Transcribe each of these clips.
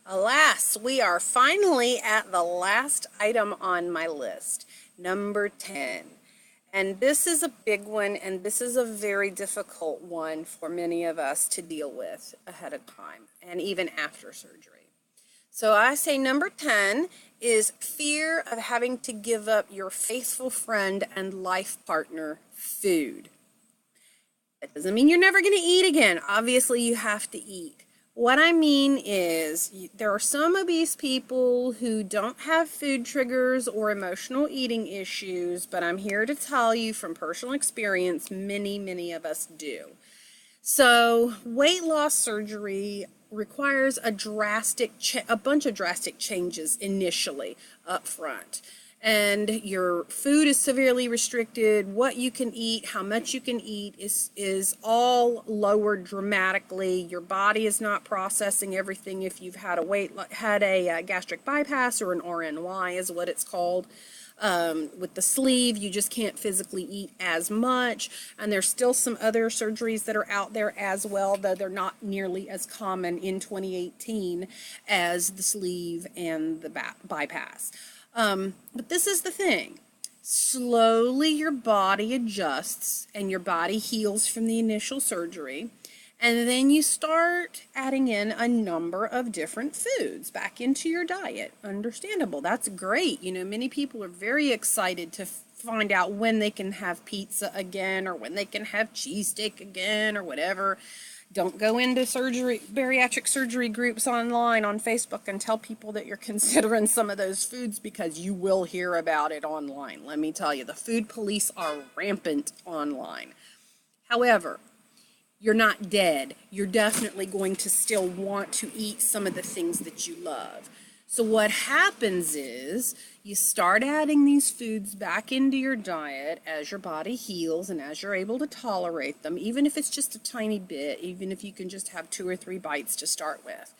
Alas, we are finally at the last item on my list, number 10. And this is a big one, and this is a very difficult one for many of us to deal with ahead of time and even after surgery. So I say number 10 is fear of having to give up your faithful friend and life partner food. That doesn't mean you're never going to eat again. Obviously, you have to eat. What I mean is there are some obese people who don't have food triggers or emotional eating issues, but I'm here to tell you from personal experience, many of us do. So weight loss surgery requires a bunch of drastic changes initially up front. And your food is severely restricted. What you can eat, how much you can eat is all lowered dramatically. Your body is not processing everything if you've had a gastric bypass, or an RNY is what it's called. With the sleeve, you just can't physically eat as much. And there's still some other surgeries that are out there as well, though they're not nearly as common in 2018 as the sleeve and the bypass. But this is the thing. Slowly your body adjusts and your body heals from the initial surgery. And then you start adding in a number of different foods back into your diet. Understandable. That's great. You know, many people are very excited to find out when they can have pizza again, or when they can have cheesesteak again, or whatever. Don't go into bariatric surgery groups online on Facebook and tell people that you're considering some of those foods, because you will hear about it online. Let me tell you, the food police are rampant online. However, you're not dead. You're definitely going to still want to eat some of the things that you love. So what happens is you start adding these foods back into your diet as your body heals and as you're able to tolerate them, even if it's just a tiny bit, even if you can just have 2 or 3 bites to start with.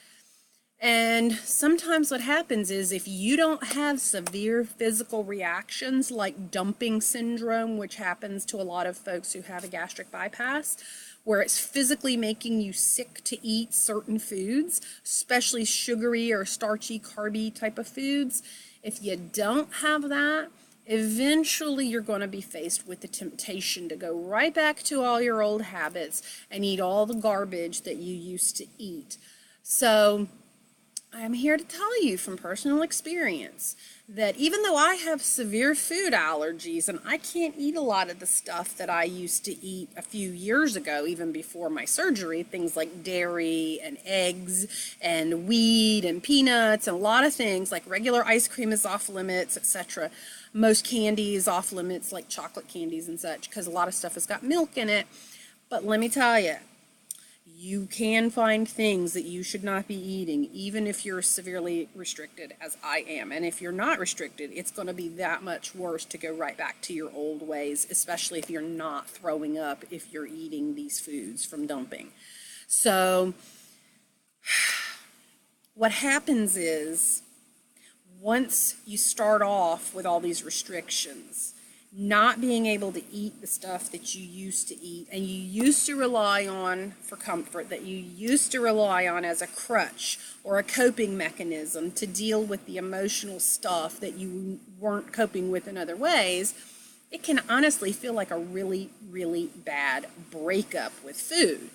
And sometimes what happens is, if you don't have severe physical reactions like dumping syndrome, which happens to a lot of folks who have a gastric bypass, where it's physically making you sick to eat certain foods, especially sugary or starchy, carby type of foods. If you don't have that, eventually you're going to be faced with the temptation to go right back to all your old habits and eat all the garbage that you used to eat. So I'm here to tell you from personal experience that even though I have severe food allergies and I can't eat a lot of the stuff that I used to eat a few years ago, even before my surgery, things like dairy and eggs and wheat and peanuts and a lot of things, like regular ice cream is off limits, etc. Most candy is off limits, like chocolate candies and such, because a lot of stuff has got milk in it. But let me tell you, you can find things that you should not be eating, even if you're severely restricted, as I am. And if you're not restricted, it's going to be that much worse to go right back to your old ways, especially if you're not throwing up if you're eating these foods from dumping. So what happens is, once you start off with all these restrictions, not being able to eat the stuff that you used to eat and you used to rely on for comfort, that you used to rely on as a crutch or a coping mechanism to deal with the emotional stuff that you weren't coping with in other ways, it can honestly feel like a really bad breakup with food.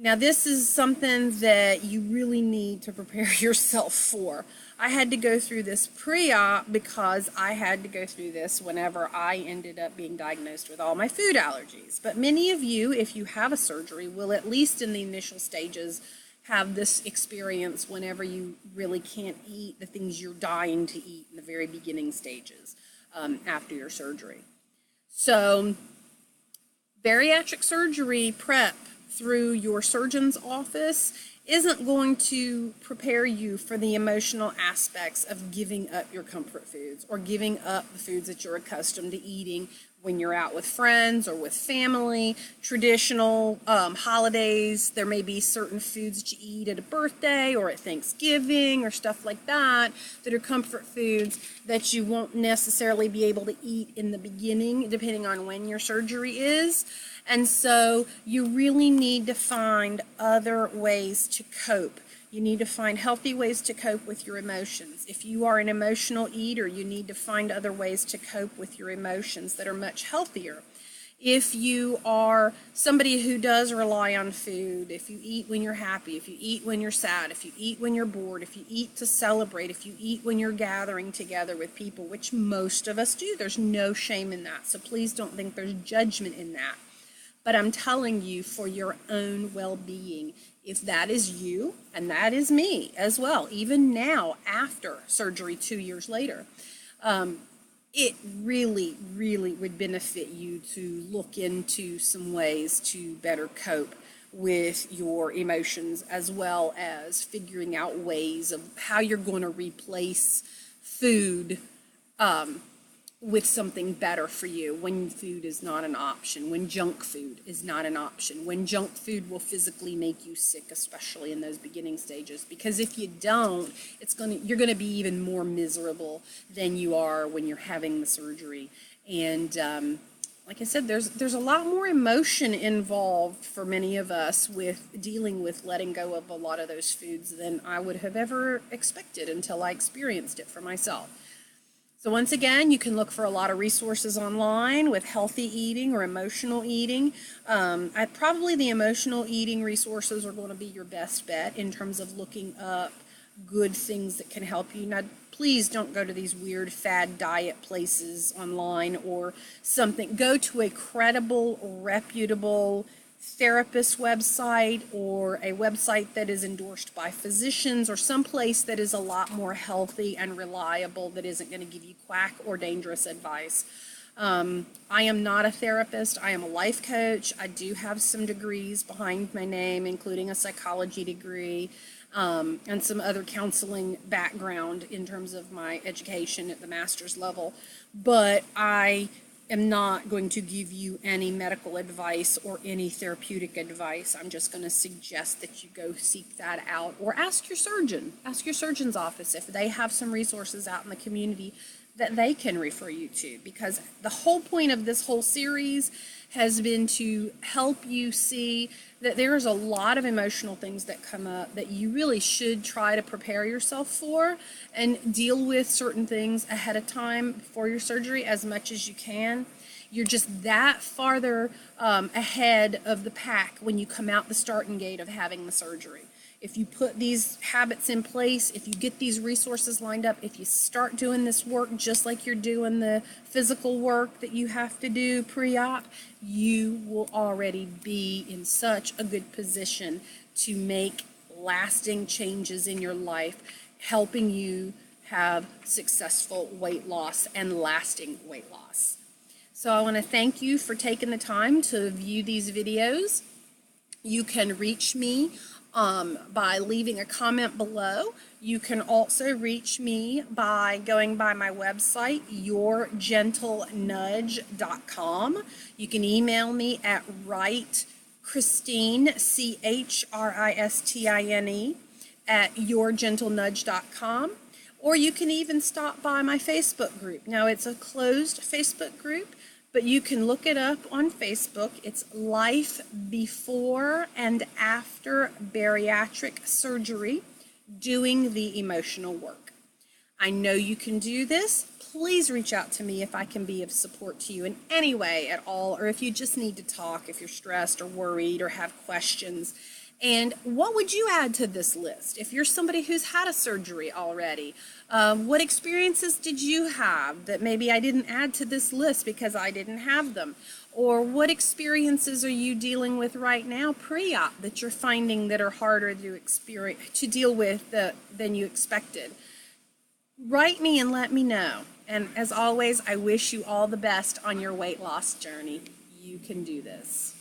Now, this is something that you really need to prepare yourself for. I had to go through this pre-op because I had to go through this whenever I ended up being diagnosed with all my food allergies. But many of you, if you have a surgery, will, at least in the initial stages, have this experience whenever you really can't eat the things you're dying to eat in the very beginning stages after your surgery. So, bariatric surgery prep through your surgeon's office isn't going to prepare you for the emotional aspects of giving up your comfort foods or giving up the foods that you're accustomed to eating when you're out with friends or with family. Traditional holidays, there may be certain foods that you eat at a birthday or at Thanksgiving or stuff like that that are comfort foods that you won't necessarily be able to eat in the beginning, depending on when your surgery is. And so you really need to find other ways to cope. You need to find healthy ways to cope with your emotions. If you are an emotional eater, you need to find other ways to cope with your emotions that are much healthier. If you are somebody who does rely on food, if you eat when you're happy, if you eat when you're sad, if you eat when you're bored, if you eat to celebrate, if you eat when you're gathering together with people, which most of us do, there's no shame in that. So please don't think there's judgment in that. But I'm telling you, for your own well-being, if that is you, and that is me as well, even now after surgery 2 years later, it really, really would benefit you to look into some ways to better cope with your emotions, as well as figuring out ways of how you're going to replace food with something better for you when food is not an option, when junk food is not an option, when junk food will physically make you sick, especially in those beginning stages. Because if you don't, you're going to be even more miserable than you are when you're having the surgery. And like I said, there's a lot more emotion involved for many of us with dealing with letting go of a lot of those foods than I would have ever expected until I experienced it for myself. So once again, you can look for a lot of resources online with healthy eating or emotional eating. Probably the emotional eating resources are going to be your best bet in terms of looking up good things that can help you. Now, please don't go to these weird fad diet places online or something. Go to a credible, reputable therapist website or a website that is endorsed by physicians or someplace that is a lot more healthy and reliable, that isn't going to give you quack or dangerous advice. I am not a therapist. I am a life coach. I do have some degrees behind my name, including a psychology degree and some other counseling background in terms of my education at the master's level. But I am not going to give you any medical advice or any therapeutic advice. I'm just going to suggest that you go seek that out, or ask your surgeon. Ask your surgeon's office if they have some resources out in the community that they can refer you to, because the whole point of this whole series has been to help you see that there's a lot of emotional things that come up that you really should try to prepare yourself for and deal with certain things ahead of time for your surgery as much as you can. You're just that farther ahead of the pack when you come out the starting gate of having the surgery. If you put these habits in place, if you get these resources lined up, if you start doing this work just like you're doing the physical work that you have to do pre-op, you will already be in such a good position to make lasting changes in your life, helping you have successful weight loss and lasting weight loss. So I want to thank you for taking the time to view these videos. You can reach me by leaving a comment below. You can also reach me by going by my website, YourGentleNudge.com. You can email me at writeChristine, CHRISTINE, at YourGentleNudge.com. Or you can even stop by my Facebook group. Now, it's a closed Facebook group, but you can look it up on Facebook. It's Life Before and After Bariatric Surgery, Doing the Emotional Work. I know you can do this. Please reach out to me if I can be of support to you in any way at all, or if you just need to talk, if you're stressed or worried or have questions. And what would you add to this list? If you're somebody who's had a surgery already, what experiences did you have that maybe I didn't add to this list because I didn't have them? Or what experiences are you dealing with right now pre-op that you're finding that are harder to deal with than you expected? Write me and let me know. And as always, I wish you all the best on your weight loss journey. You can do this.